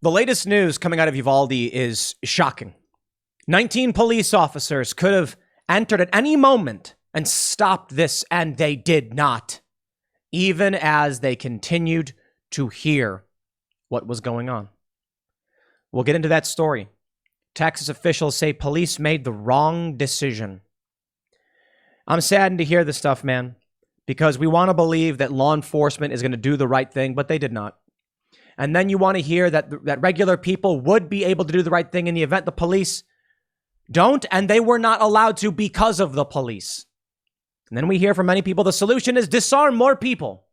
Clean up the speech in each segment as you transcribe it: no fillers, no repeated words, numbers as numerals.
The latest news coming out of Uvalde is shocking. 19 police officers could have entered at any moment and stopped this, and they did not, even as they continued to hear what was going on. We'll get into that story. Texas officials say police made the wrong decision. I'm saddened to hear this stuff, man, because we want to believe that law enforcement is going to do the right thing, but they did not. And then you want to hear that regular people would be able to do the right thing in the event the police don't, and they were not allowed to because of the police. And then we hear from many people the solution is disarm more people.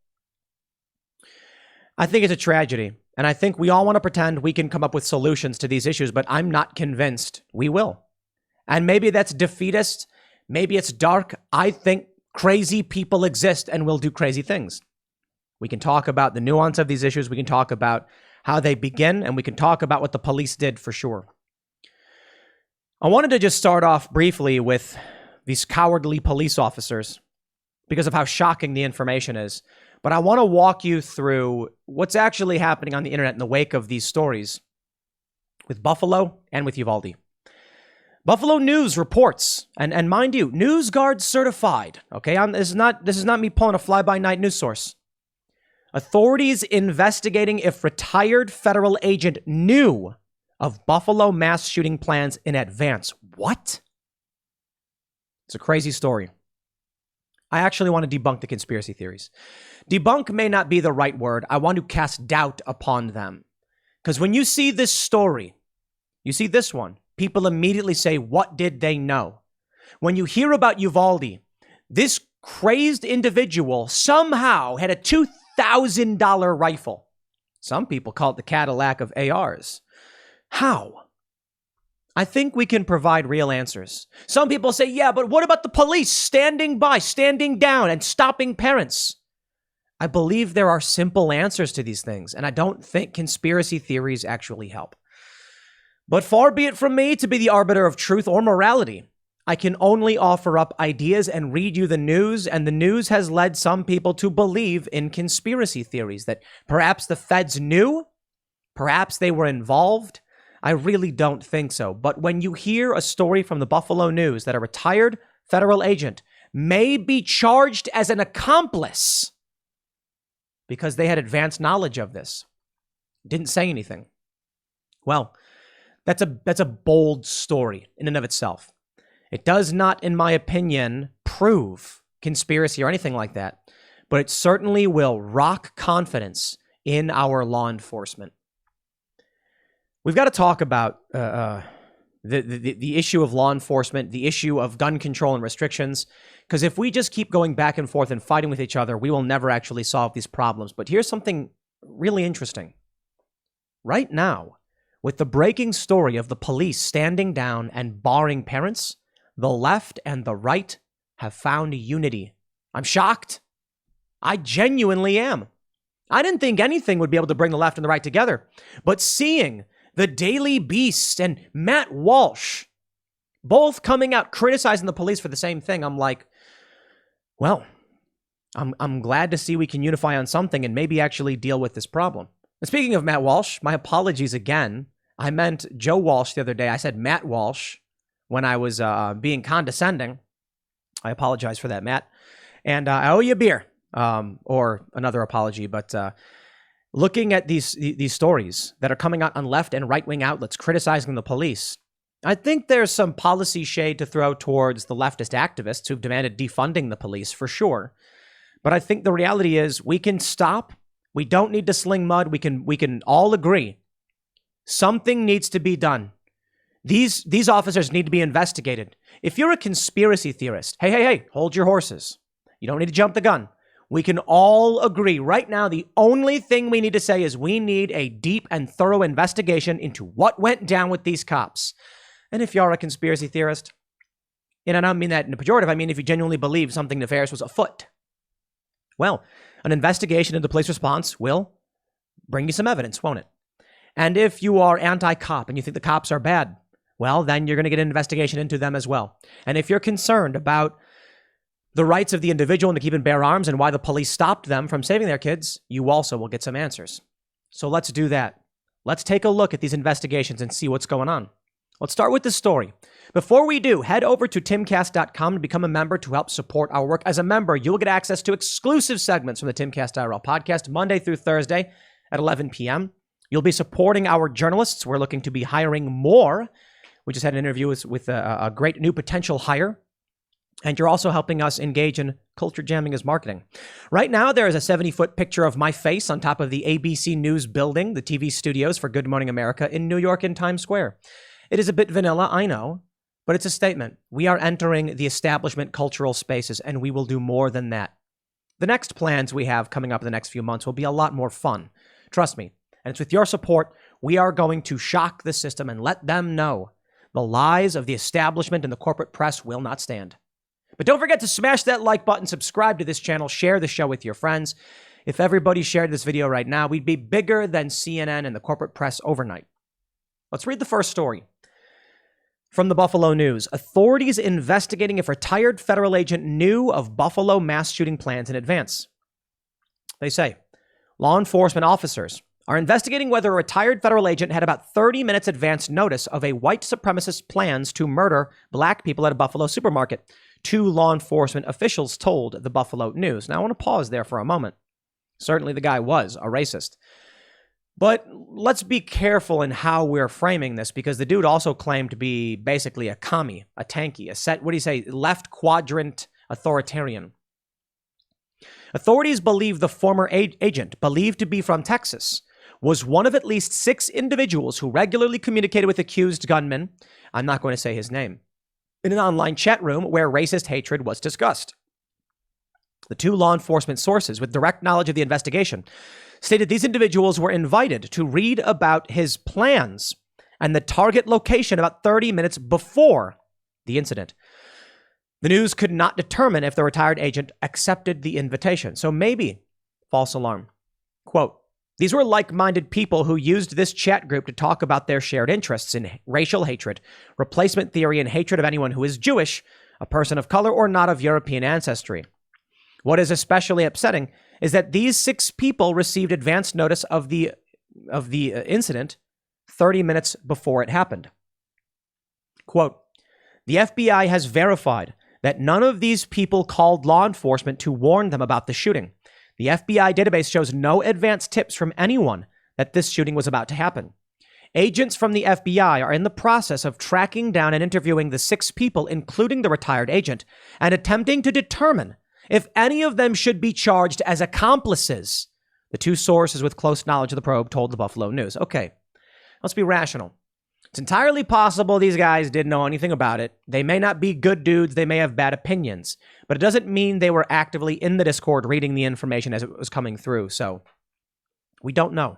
I think it's a tragedy, and I think we all want to pretend we can come up with solutions to these issues, but I'm not convinced we will. And maybe that's defeatist, maybe it's dark. I think crazy people exist and will do crazy things. We can talk about the nuance of these issues. We can talk about how they begin, and we can talk about what the police did for sure. I wanted to just start off briefly with these cowardly police officers because of how shocking the information is. But I want to walk you through what's actually happening on the internet in the wake of these stories with Buffalo and with Uvalde. Buffalo News reports, and mind you, NewsGuard certified. Okay, this is not me pulling a fly-by-night news source. Authorities investigating if retired federal agent knew of Buffalo mass shooting plans in advance. What? It's a crazy story. I actually want to debunk the conspiracy theories. Debunk may not be the right word. I want to cast doubt upon them. Because when you see this story, you see this one, people immediately say, what did they know? When you hear about Uvalde, this crazed individual somehow had a $2,000 rifle. Some people call it the Cadillac of ARs. How? I think we can provide real answers. Some people say, yeah, but what about the police standing by, standing down, and stopping parents? I believe there are simple answers to these things, and I don't think conspiracy theories actually help. But far be it from me to be the arbiter of truth or morality. I can only offer up ideas and read you the news, and the news has led some people to believe in conspiracy theories that perhaps the feds knew, perhaps they were involved. I really don't think so. But when you hear a story from the Buffalo News that a retired federal agent may be charged as an accomplice because they had advanced knowledge of this, didn't say anything. Well, that's a bold story in and of itself. It does not, in my opinion, prove conspiracy or anything like that, but it certainly will rock confidence in our law enforcement. We've got to talk about the issue of law enforcement, the issue of gun control and restrictions, because if we just keep going back and forth and fighting with each other, we will never actually solve these problems. But here's something really interesting. Right now, with the breaking story of the police standing down and barring parents, the left and the right have found unity. I'm shocked. I genuinely am. I didn't think anything would be able to bring the left and the right together, but seeing the Daily Beast and Matt Walsh both coming out criticizing the police for the same thing, I'm like, well, I'm glad to see we can unify on something and maybe actually deal with this problem. And speaking of Matt Walsh, my apologies again. I meant Joe Walsh the other day. I said Matt Walsh when I was being condescending. I apologize for that, Matt. And I owe you a beer or another apology, but looking at these stories that are coming out on left and right-wing outlets criticizing the police, I think there's some policy shade to throw towards the leftist activists who've demanded defunding the police for sure. But I think the reality is we can stop. We don't need to sling mud. We can all agree something needs to be done. These officers need to be investigated. If you're a conspiracy theorist, hey, hold your horses. You don't need to jump the gun. We can all agree right now the only thing we need to say is we need a deep and thorough investigation into what went down with these cops. And if you're a conspiracy theorist, and I don't mean that in a pejorative, I mean if you genuinely believe something nefarious was afoot, well, an investigation into the police response will bring you some evidence, won't it? And if you are anti-cop and you think the cops are bad, well, then you're going to get an investigation into them as well. And if you're concerned about the rights of the individual and to keep and bear arms and why the police stopped them from saving their kids, you also will get some answers. So let's do that. Let's take a look at these investigations and see what's going on. Let's start with this story. Before we do, head over to timcast.com to become a member to help support our work. As a member, you'll get access to exclusive segments from the Timcast IRL podcast Monday through Thursday at 11 p.m. You'll be supporting our journalists. We're looking to be hiring more. We just had an interview with a great new potential hire. And you're also helping us engage in culture jamming as marketing. Right now, there is a 70-foot picture of my face on top of the ABC News building, the TV studios for Good Morning America in New York in Times Square. It is a bit vanilla, I know, but it's a statement. We are entering the establishment cultural spaces, and we will do more than that. The next plans we have coming up in the next few months will be a lot more fun. Trust me. And it's with your support, we are going to shock the system and let them know the lies of the establishment and the corporate press will not stand. But don't forget to smash that like button, subscribe to this channel, share the show with your friends. If everybody shared this video right now, we'd be bigger than CNN and the corporate press overnight. Let's read the first story. From the Buffalo News, authorities investigating if retired federal agent knew of Buffalo mass shooting plans in advance. They say, law enforcement officers are investigating whether a retired federal agent had about 30 minutes advance notice of a white supremacist plans to murder black people at a Buffalo supermarket. Two law enforcement officials told the Buffalo News. Now, I want to pause there for a moment. Certainly, the guy was a racist. But let's be careful in how we're framing this, because the dude also claimed to be basically a commie, a tanky, left quadrant authoritarian. Authorities believe the former agent, believed to be from Texas, was one of at least 6 individuals who regularly communicated with accused gunmen, I'm not going to say his name, in an online chat room where racist hatred was discussed. The 2 law enforcement sources with direct knowledge of the investigation stated these individuals were invited to read about his plans and the target location about 30 minutes before the incident. The news could not determine if the retired agent accepted the invitation. So maybe, false alarm. Quote, these were like-minded people who used this chat group to talk about their shared interests in racial hatred, replacement theory, and hatred of anyone who is Jewish, a person of color, or not of European ancestry. What is especially upsetting is that these 6 people received advance notice of the incident 30 minutes before it happened. Quote, the FBI has verified that none of these people called law enforcement to warn them about the shooting. The FBI database shows no advance tips from anyone that this shooting was about to happen. Agents from the FBI are in the process of tracking down and interviewing the 6 people, including the retired agent, and attempting to determine if any of them should be charged as accomplices. The 2 sources with close knowledge of the probe told the Buffalo News. Okay, let's be rational. It's entirely possible these guys didn't know anything about it. They may not be good dudes. They may have bad opinions, but it doesn't mean they were actively in the Discord reading the information as it was coming through. So we don't know.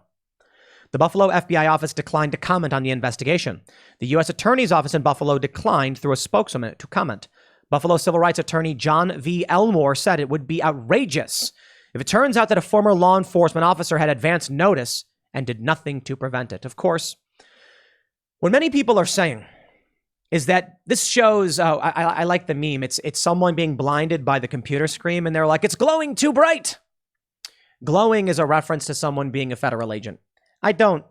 The Buffalo FBI office declined to comment on the investigation. The U.S. Attorney's Office in Buffalo declined through a spokesman to comment. Buffalo civil rights attorney John V. Elmore said it would be outrageous if it turns out that a former law enforcement officer had advance notice and did nothing to prevent it. Of course, what many people are saying is that this shows, I like the meme, it's someone being blinded by the computer screen and they're like, it's glowing too bright. Glowing is a reference to someone being a federal agent. I don't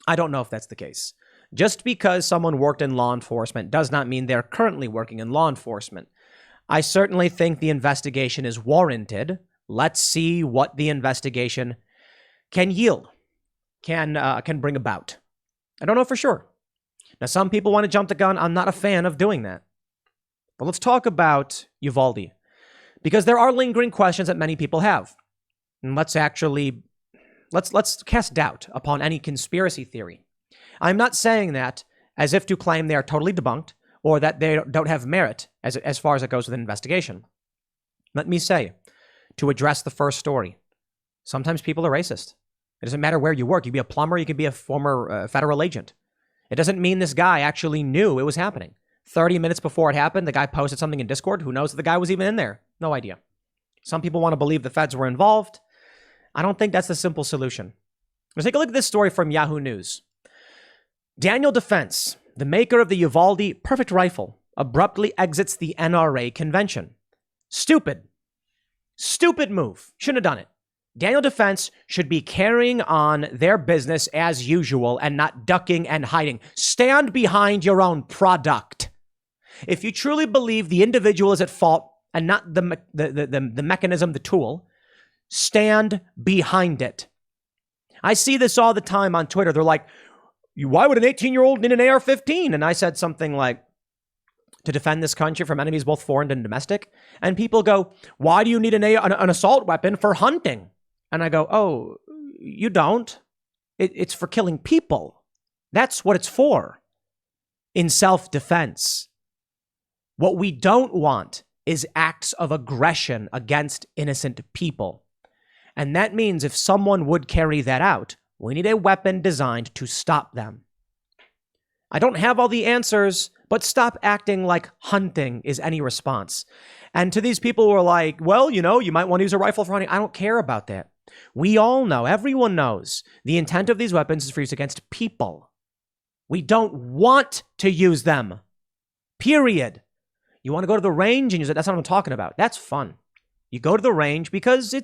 know if that's the case. Just because someone worked in law enforcement does not mean they're currently working in law enforcement. I certainly think the investigation is warranted. Let's see what the investigation can yield, can bring about. I don't know for sure. Now, some people want to jump the gun. I'm not a fan of doing that. But let's talk about Uvalde, because there are lingering questions that many people have. And let's cast doubt upon any conspiracy theory. I'm not saying that as if to claim they are totally debunked or that they don't have merit as far as it goes with an investigation. Let me say, to address the first story, sometimes people are racist. It doesn't matter where you work. You could be a plumber. You could be a former federal agent. It doesn't mean this guy actually knew it was happening. 30 minutes before it happened, the guy posted something in Discord. Who knows if the guy was even in there? No idea. Some people want to believe the feds were involved. I don't think that's the simple solution. Let's take a look at this story from Yahoo News. Daniel Defense, the maker of the Uvalde Perfect Rifle, abruptly exits the NRA convention. Stupid. Stupid move. Shouldn't have done it. Daniel Defense should be carrying on their business as usual and not ducking and hiding. Stand behind your own product. If you truly believe the individual is at fault and not the mechanism, the tool, stand behind it. I see this all the time on Twitter. They're like, why would an 18-year-old need an AR-15? And I said something like, to defend this country from enemies both foreign and domestic. And people go, why do you need an assault weapon for hunting? And I go, oh, you don't. It's for killing people. That's what it's for. In self-defense. What we don't want is acts of aggression against innocent people. And that means if someone would carry that out, we need a weapon designed to stop them. I don't have all the answers, but stop acting like hunting is any response. And to these people who are like, well, you might want to use a rifle for hunting. I don't care about that. We all know, everyone knows, the intent of these weapons is for use against people. We don't want to use them. Period. You want to go to the range and use it? That's not what I'm talking about. That's fun. You go to the range because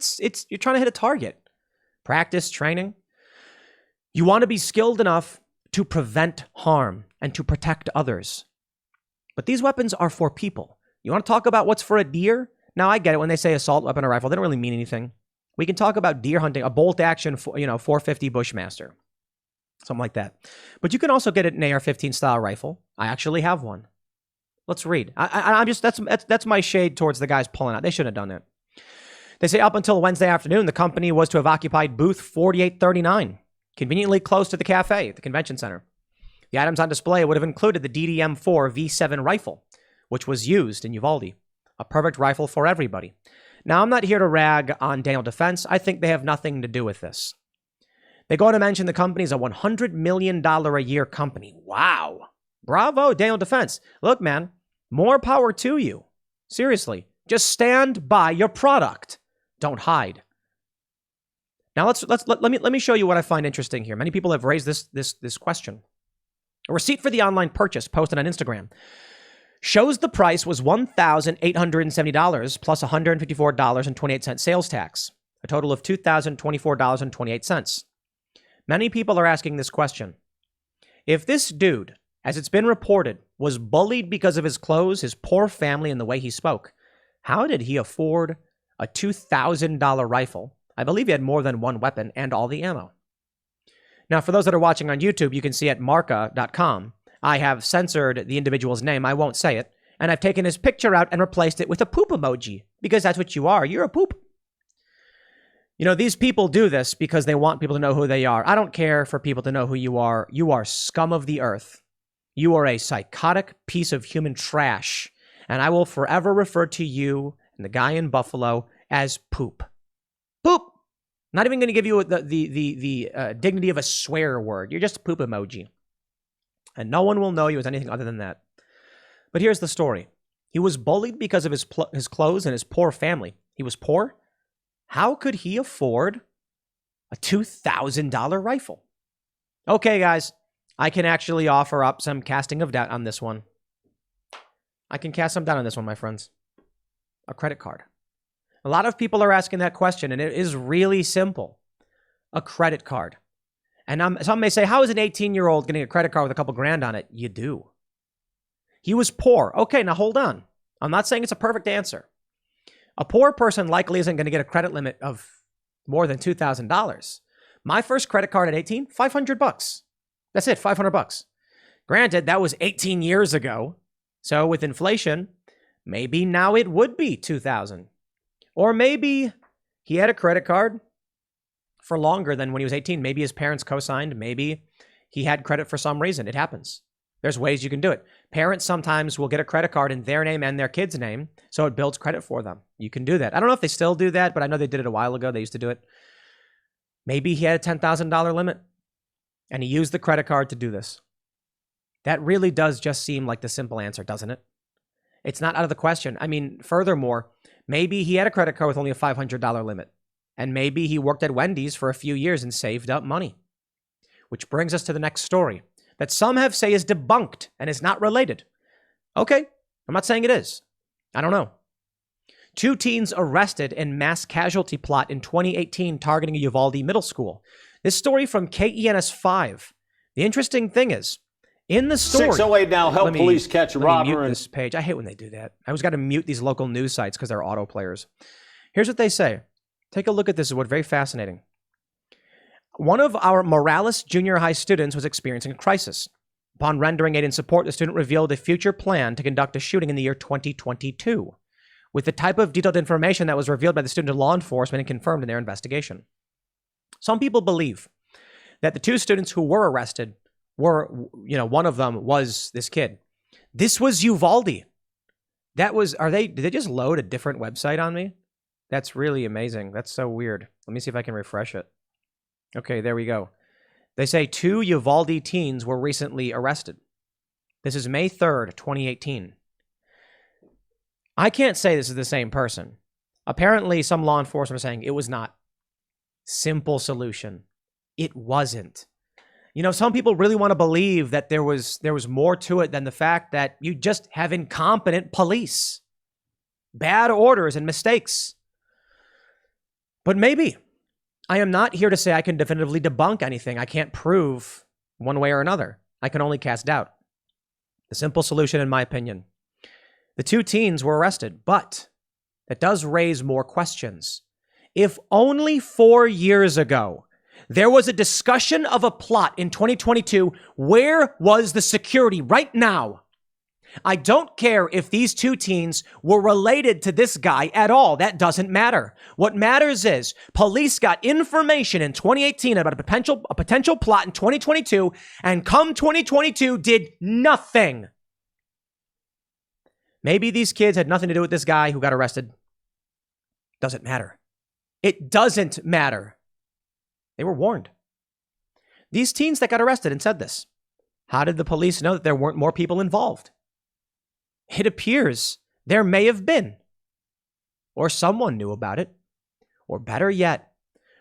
you're trying to hit a target. Practice, training. You want to be skilled enough to prevent harm and to protect others. But these weapons are for people. You want to talk about what's for a deer? Now, I get it. When they say assault weapon or rifle, they don't really mean anything. We can talk about deer hunting, a bolt action, 450 Bushmaster. Something like that. But you can also get an AR-15 style rifle. I actually have one. Let's read. I'm just, that's my shade towards the guys pulling out. They shouldn't have done it. They say up until Wednesday afternoon, the company was to have occupied booth 4839, conveniently close to the cafe at the convention center. The items on display would have included the DDM-4 V7 rifle, which was used in Uvalde, a perfect rifle for everybody. Now, I'm not here to rag on Daniel Defense. I think they have nothing to do with this. They go on to mention the company is a $100 million a year company. Wow. Bravo, Daniel Defense. Look, man, more power to you. Seriously, just stand by your product. Don't hide. Now let me show you what I find interesting here. Many people have raised this question. A receipt for the online purchase posted on Instagram shows the price was $1,870 plus $154.28 sales tax, a total of $2,024.28. Many people are asking this question. If this dude, as it's been reported, was bullied because of his clothes, his poor family, and the way he spoke, how did he afford a $2,000 rifle? I believe he had more than one weapon and all the ammo. Now, for those that are watching on YouTube, you can see at marca.com, I have censored the individual's name. I won't say it. And I've taken his picture out and replaced it with a poop emoji because that's what you are. You're a poop. These people do this because they want people to know who they are. I don't care for people to know who you are. You are scum of the earth. You are a psychotic piece of human trash. And I will forever refer to you and the guy in Buffalo as poop. Poop. Not even going to give you the dignity of a swear word. You're just a poop emoji. And no one will know you as anything other than that. But here's the story. He was bullied because of his clothes and his poor family. He was poor? How could he afford a $2,000 rifle? Okay, guys. I can actually offer up some casting of doubt on this one. I can cast some doubt on this one, my friends. A credit card. A lot of people are asking that question, and it is really simple. A credit card. And some may say, how is an 18-year-old getting a credit card with a couple grand on it? You do. He was poor. Okay, now hold on. I'm not saying it's a perfect answer. A poor person likely isn't going to get a credit limit of more than $2,000. My first credit card at 18, $500. That's it, $500. Granted, that was 18 years ago. So with inflation, maybe now it would be $2,000. Or maybe he had a credit card for longer than when he was 18. Maybe his parents co-signed. Maybe he had credit for some reason. It happens. There's ways you can do it. Parents sometimes will get a credit card in their name and their kid's name, so it builds credit for them. You can do that. I don't know if they still do that, but I know they did it a while ago. They used to do it. Maybe he had a $10,000 limit, and he used the credit card to do this. That really does just seem like the simple answer, doesn't it? It's not out of the question. I mean, furthermore, maybe he had a credit card with only a $500 limit. And maybe he worked at Wendy's for a few years and saved up money. Which brings us to the next story that some have say is debunked and is not related. Okay, I'm not saying it is. I don't know. 2 teens arrested in mass casualty plot in 2018 targeting a Uvalde middle school. This story from KENS5. The interesting thing is, in the story... 608 now, help police catch a robber. Mute this page. I hate when they do that. I always got to mute these local news sites because they're autoplayers. Here's what they say. Take a look at this. It's very fascinating. One of our Morales Junior High students was experiencing a crisis. Upon rendering aid and support, the student revealed a future plan to conduct a shooting in the year 2022, with the type of detailed information that was revealed by the student to law enforcement and confirmed in their investigation. Some people believe that the 2 students who were arrested were, one of them was this kid. This was Uvalde. Did they just load a different website on me? That's really amazing. That's so weird. Let me see if I can refresh it. Okay, there we go. They say 2 Uvalde teens were recently arrested. This is May 3rd, 2018. I can't say this is the same person. Apparently, some law enforcement are saying it was not. Simple solution. It wasn't. Some people really want to believe that there was more to it than the fact that you just have incompetent police. Bad orders and mistakes. But maybe. I am not here to say I can definitively debunk anything. I can't prove one way or another. I can only cast doubt. The simple solution, in my opinion. The 2 teens were arrested, but that does raise more questions. If only 4 years ago, there was a discussion of a plot in 2022, where was the security right now? I don't care if these 2 teens were related to this guy at all. That doesn't matter. What matters is police got information in 2018 about a potential plot in 2022, and come 2022 did nothing. Maybe these kids had nothing to do with this guy who got arrested. Doesn't matter. It doesn't matter. They were warned. These teens that got arrested and said this, how did the police know that there weren't more people involved? It appears there may have been. Or someone knew about it. Or better yet,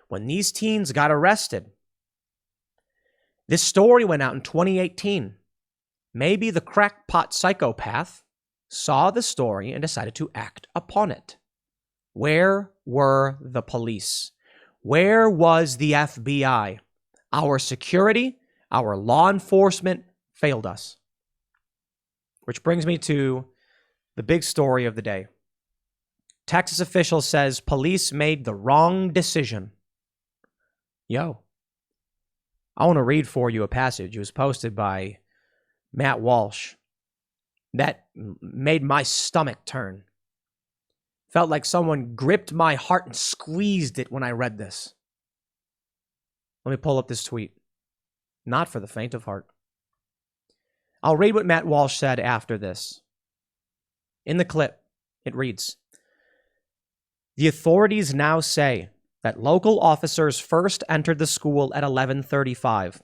when these teens got arrested, this story went out in 2018. Maybe the crackpot psychopath saw the story and decided to act upon it. Where were the police? Where was the FBI? Our security, our law enforcement failed us. Which brings me to the big story of the day. Texas official says police made the wrong decision. Yo, I want to read for you a passage. It was posted by Matt Walsh. That made my stomach turn. Felt like someone gripped my heart and squeezed it when I read this. Let me pull up this tweet. Not for the faint of heart. I'll read what Matt Walsh said after this. In the clip, it reads, "The authorities now say that local officers first entered the school at 11:35,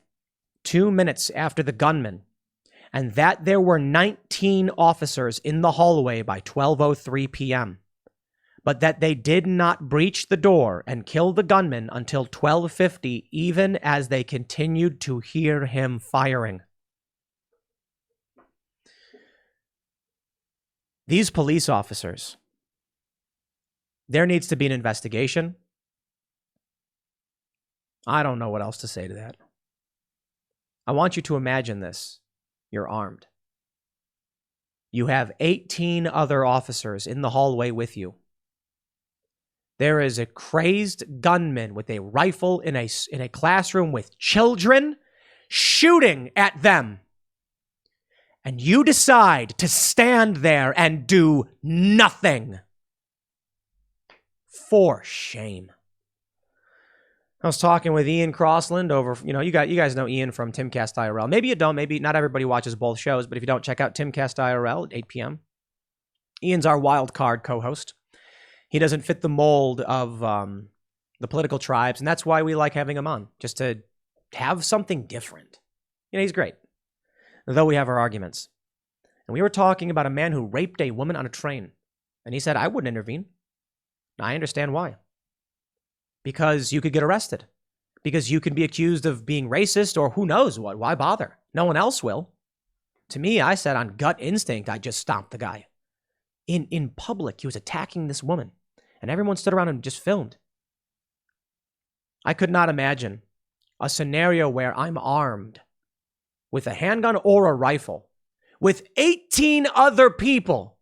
2 minutes after the gunman, and that there were 19 officers in the hallway by 12:03 p.m., but that they did not breach the door and kill the gunman until 12:50, even as they continued to hear him firing." These police officers, there needs to be an investigation. I don't know what else to say to that. I want you to imagine this. You're armed. You have 18 other officers in the hallway with you. There is a crazed gunman with a rifle in a classroom with children shooting at them. And you decide to stand there and do nothing. For shame. I was talking with Ian Crossland over, you guys know Ian from Timcast IRL. Maybe you don't, maybe not everybody watches both shows, but if you don't, check out Timcast IRL at 8 p.m. Ian's our wild card co-host. He doesn't fit the mold of the political tribes, and that's why we like having him on, just to have something different. He's great. Though we have our arguments. And we were talking about a man who raped a woman on a train. And he said, I wouldn't intervene. I understand why. Because you could get arrested. Because you could be accused of being racist or who knows what. Why bother? No one else will. To me, I said on gut instinct, I just stomped the guy. in public. He was attacking this woman, and everyone stood around and just filmed. I could not imagine a scenario where I'm armed with a handgun or a rifle with 18 other people,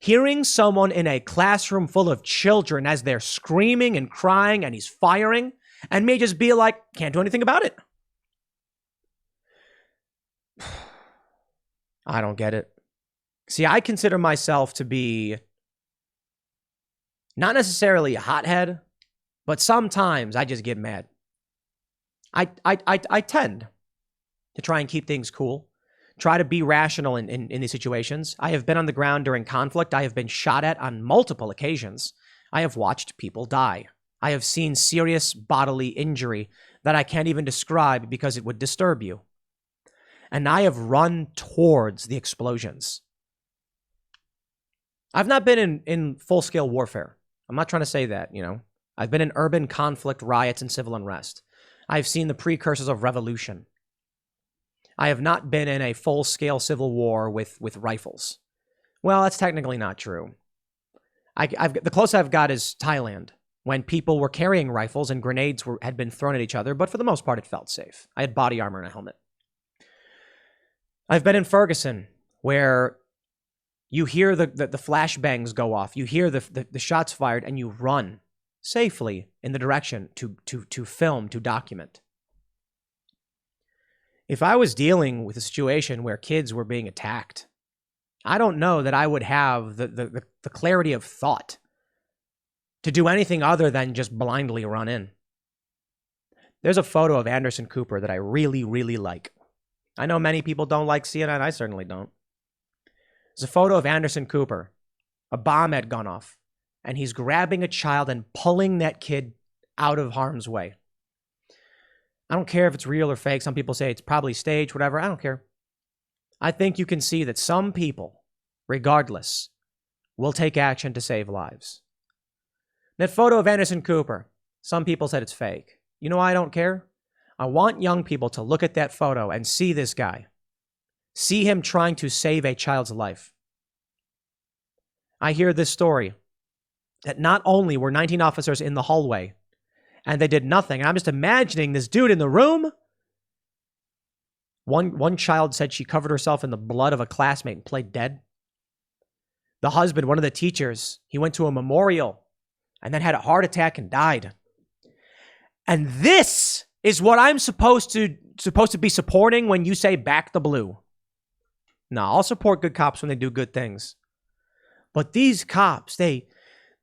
hearing someone in a classroom full of children as they're screaming and crying and he's firing, and me just be like, can't do anything about it. I don't get it. See, I consider myself to be not necessarily a hothead, but sometimes I just get mad. I tend to try and keep things cool, try to be rational in these situations. I have been on the ground during conflict. I have been shot at on multiple occasions. I have watched people die. I have seen serious bodily injury that I can't even describe because it would disturb you. And I have run towards the explosions. I've not been in full-scale warfare. I'm not trying to say that, I've been in urban conflict, riots, and civil unrest. I've seen the precursors of revolution. I have not been in a full-scale civil war with rifles. Well, that's technically not true. The closest I've got is Thailand, when people were carrying rifles and grenades had been thrown at each other, but for the most part, it felt safe. I had body armor and a helmet. I've been in Ferguson, where you hear the flashbangs go off, you hear the shots fired, and you run safely in the direction to film, to document. If I was dealing with a situation where kids were being attacked, I don't know that I would have the clarity of thought to do anything other than just blindly run in. There's a photo of Anderson Cooper that I really, really like. I know many people don't like CNN. I certainly don't. There's a photo of Anderson Cooper. A bomb had gone off, and he's grabbing a child and pulling that kid out of harm's way. I don't care if it's real or fake. Some people say it's probably staged, whatever. I don't care. I think you can see that some people, regardless, will take action to save lives. That photo of Anderson Cooper, some people said it's fake. You know why I don't care? I want young people to look at that photo and see this guy. See him trying to save a child's life. I hear this story that not only were 19 officers in the hallway and they did nothing, and I'm just imagining this dude in the room. One child said she covered herself in the blood of a classmate and played dead. The husband, one of the teachers, he went to a memorial and then had a heart attack and died. And this is what I'm supposed to be supporting when you say back the blue. No, I'll support good cops when they do good things. But these cops, they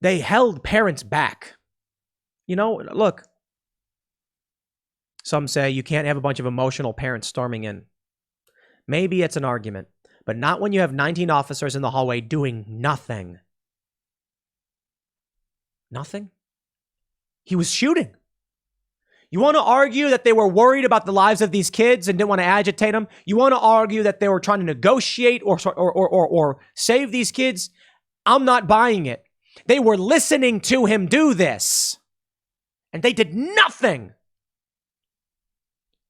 held parents back. Look. Some say you can't have a bunch of emotional parents storming in. Maybe it's an argument, but not when you have 19 officers in the hallway doing nothing. Nothing? He was shooting. You want to argue that they were worried about the lives of these kids and didn't want to agitate them? You want to argue that they were trying to negotiate or save these kids? I'm not buying it. They were listening to him do this, and they did nothing.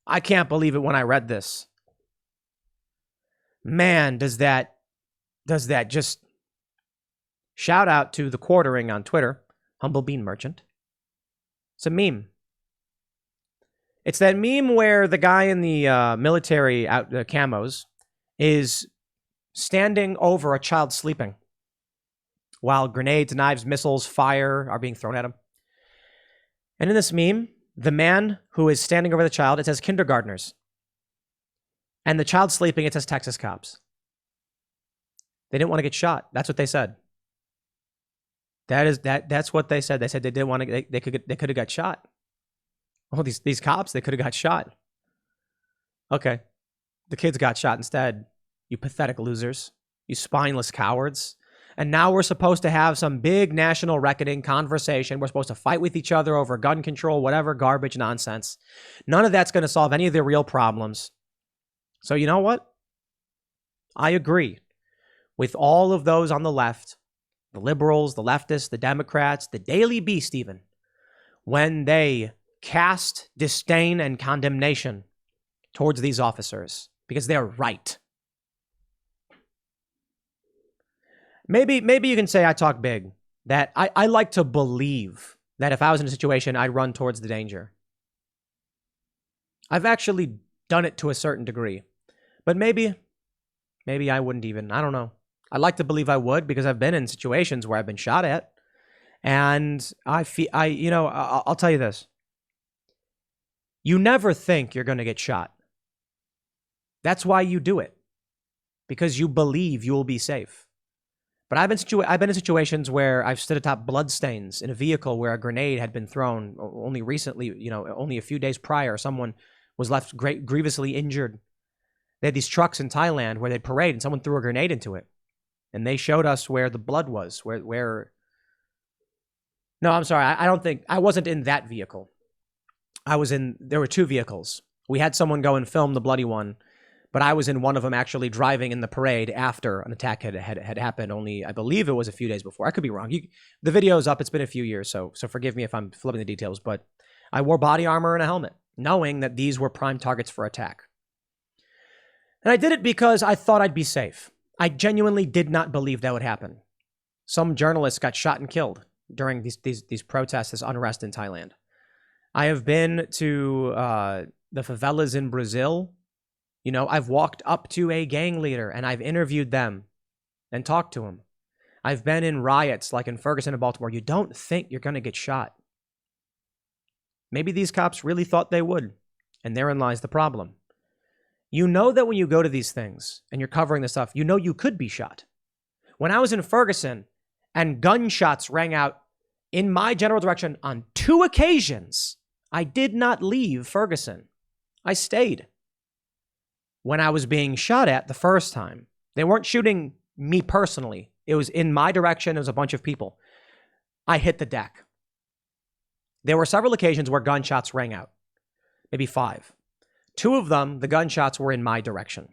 I can't believe it when I read this. Man, does that just... Shout out to the Quartering on Twitter, Humble Bean Merchant. It's a meme. It's that meme where the guy in the military camos is standing over a child sleeping while grenades, knives, missiles, fire are being thrown at him. And in this meme, the man who is standing over the child, it says kindergartners. And the child sleeping, it says Texas cops. They didn't want to get shot. That's what they said. That's what they said. They said they didn't want to. They could have got shot. Oh, these cops, they could have got shot. Okay. The kids got shot instead. You pathetic losers. You spineless cowards. And now we're supposed to have some big national reckoning conversation. We're supposed to fight with each other over gun control, whatever garbage nonsense. None of that's going to solve any of the real problems. So you know what? I agree with all of those on the left, the liberals, the leftists, the Democrats, the Daily Beast even, when they cast disdain and condemnation towards these officers because they're right. Maybe you can say I talk big. That I like to believe that if I was in a situation, I'd run towards the danger. I've actually done it to a certain degree. But maybe I wouldn't even. I don't know. I like to believe I would because I've been in situations where I've been shot at. And I'll tell you this. You never think you're going to get shot. That's why you do it. Because you believe you will be safe. But I've been in situations where I've stood atop bloodstains in a vehicle where a grenade had been thrown only recently, only a few days prior. Someone was left grievously injured. They had these trucks in Thailand where they'd parade and someone threw a grenade into it. And they showed us where the blood was, No, I'm sorry. I wasn't in that vehicle. There were two vehicles. We had someone go and film the bloody one, but I was in one of them actually driving in the parade after an attack had happened only, I believe it was a few days before. I could be wrong. The video's up. It's been a few years, so forgive me if I'm flipping the details, but I wore body armor and a helmet, knowing that these were prime targets for attack. And I did it because I thought I'd be safe. I genuinely did not believe that would happen. Some journalists got shot and killed during these protests, this unrest in Thailand. I have been to the favelas in Brazil. I've walked up to a gang leader and I've interviewed them and talked to them. I've been in riots like in Ferguson and Baltimore. You don't think you're going to get shot. Maybe these cops really thought they would, and therein lies the problem. You know that when you go to these things and you're covering this stuff, you could be shot. When I was in Ferguson and gunshots rang out in my general direction on 2 occasions, I did not leave Ferguson. I stayed. When I was being shot at the first time, they weren't shooting me personally. It was in my direction. It was a bunch of people. I hit the deck. There were several occasions where gunshots rang out, maybe 5. 2 of them, the gunshots were in my direction.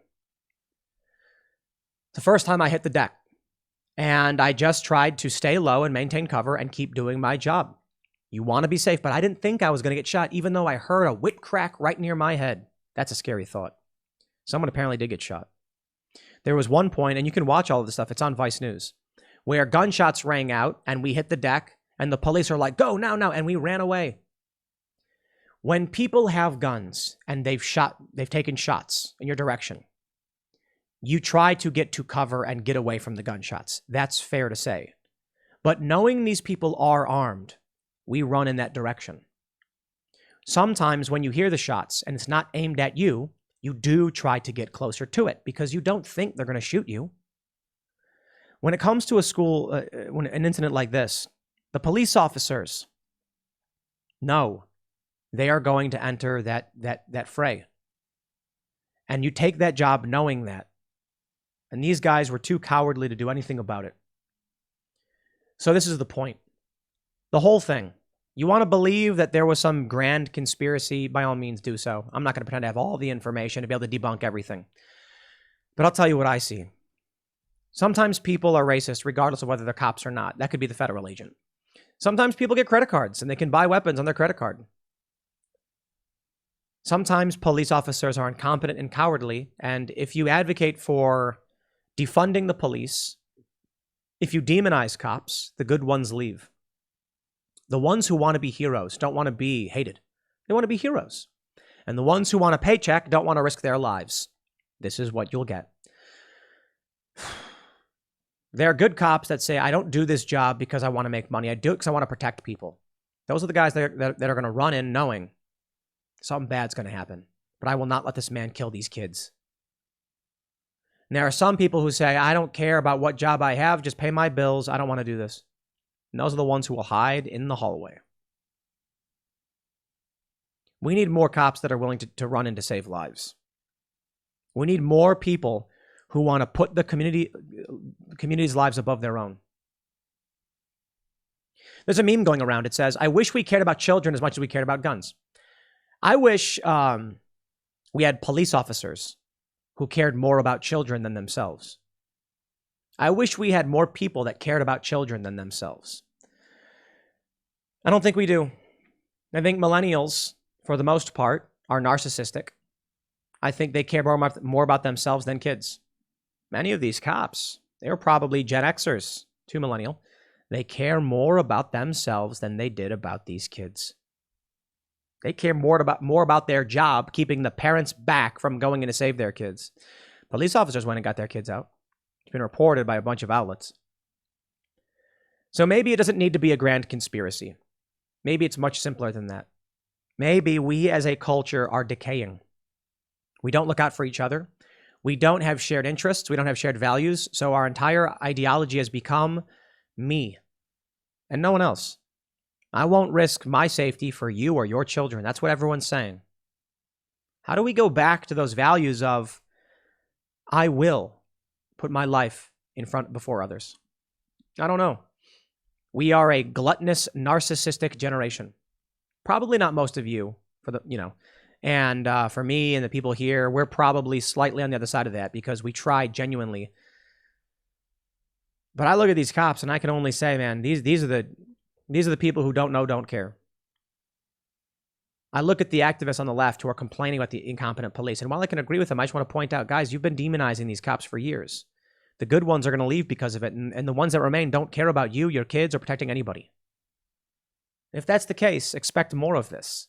The first time I hit the deck, and I just tried to stay low and maintain cover and keep doing my job. You want to be safe, but I didn't think I was going to get shot, even though I heard a whip crack right near my head. That's a scary thought. Someone apparently did get shot. There was one point, and you can watch all of this stuff, it's on Vice News, where gunshots rang out, and we hit the deck, and the police are like, go now, and we ran away. When people have guns and they've taken shots in your direction, you try to get to cover and get away from the gunshots. That's fair to say. But knowing these people are armed, we run in that direction. Sometimes when you hear the shots and it's not aimed at you, you do try to get closer to it because you don't think they're going to shoot you. When it comes to a school, an incident like this, the police officers know they are going to enter that fray. And you take that job knowing that. And these guys were too cowardly to do anything about it. So this is the point. The whole thing. You want to believe that there was some grand conspiracy, by all means do so. I'm not going to pretend to have all the information to be able to debunk everything. But I'll tell you what I see. Sometimes people are racist regardless of whether they're cops or not. That could be the federal agent. Sometimes people get credit cards and they can buy weapons on their credit card. Sometimes police officers are incompetent and cowardly, and if you advocate for defunding the police, if you demonize cops, the good ones leave. The ones who want to be heroes don't want to be hated. They want to be heroes. And the ones who want a paycheck don't want to risk their lives. This is what you'll get. There are good cops that say, I don't do this job because I want to make money. I do it because I want to protect people. Those are the guys that are going to run in knowing something bad's going to happen. But I will not let this man kill these kids. And there are some people who say, I don't care about what job I have. Just pay my bills. I don't want to do this. And those are the ones who will hide in the hallway. We need more cops that are willing to run in to save lives. We need more people who want to put the community's lives above their own. There's a meme going around. It says, I wish we cared about children as much as we cared about guns. I wish we had police officers who cared more about children than themselves. I wish we had more people that cared about children than themselves. I don't think we do. I think millennials, for the most part, are narcissistic. I think they care more about themselves than kids. Many of these cops They were probably Gen Xers, too millennial. They care more about themselves than they did about these kids. They care more about their job, keeping the parents back from going in to save their kids. Police officers went and got their kids out. It's been reported by a bunch of outlets. So maybe it doesn't need to be a grand conspiracy. Maybe it's much simpler than that. Maybe we as a culture are decaying. We don't look out for each other. We don't have shared interests. We don't have shared values. So our entire ideology has become me and no one else. I won't risk my safety for you or your children. That's what everyone's saying. How do we go back to those values of I will put my life before others? I don't know. We are a gluttonous, narcissistic generation. Probably not most of you, and for me and the people here, we're probably slightly on the other side of that because we try genuinely. But I look at these cops and I can only say, man, these are the people who don't know, don't care. I look at the activists on the left who are complaining about the incompetent police, and while I can agree with them, I just want to point out, guys, you've been demonizing these cops for years. The good ones are going to leave because of it, and the ones that remain don't care about you, your kids, or protecting anybody. If that's the case, expect more of this.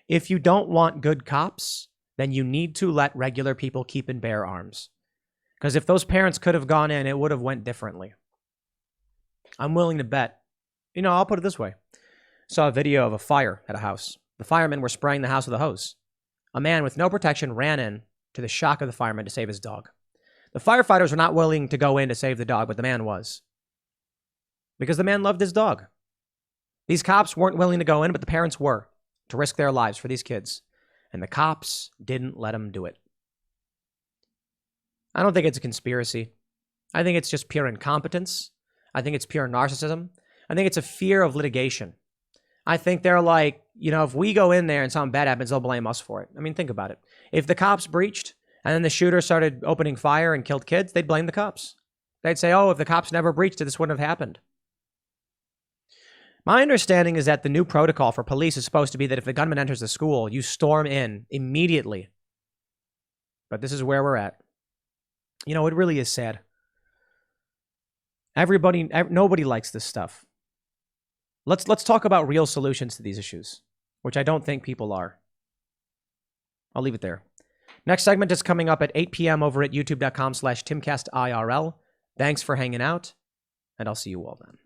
If you don't want good cops, then you need to let regular people keep and bear arms. Because if those parents could have gone in, it would have went differently. I'm willing to bet. I'll put it this way. Saw a video of a fire at a house. The firemen were spraying the house with a hose. A man with no protection ran in to the shock of the firemen to save his dog. The firefighters were not willing to go in to save the dog, but the man was. Because the man loved his dog. These cops weren't willing to go in, but the parents were, to risk their lives for these kids. And the cops didn't let them do it. I don't think it's a conspiracy. I think it's just pure incompetence. I think it's pure narcissism. I think it's a fear of litigation. I think they're like, if we go in there and something bad happens, they'll blame us for it. I mean, think about it. If the cops breached and then the shooter started opening fire and killed kids, they'd blame the cops. They'd say, oh, if the cops never breached it, this wouldn't have happened. My understanding is that the new protocol for police is supposed to be that if the gunman enters the school, you storm in immediately. But this is where we're at. It really is sad. Nobody likes this stuff. Let's talk about real solutions to these issues, which I don't think people are. I'll leave it there. Next segment is coming up at 8 p.m. over at youtube.com/TimcastIRL. Thanks for hanging out, and I'll see you all then.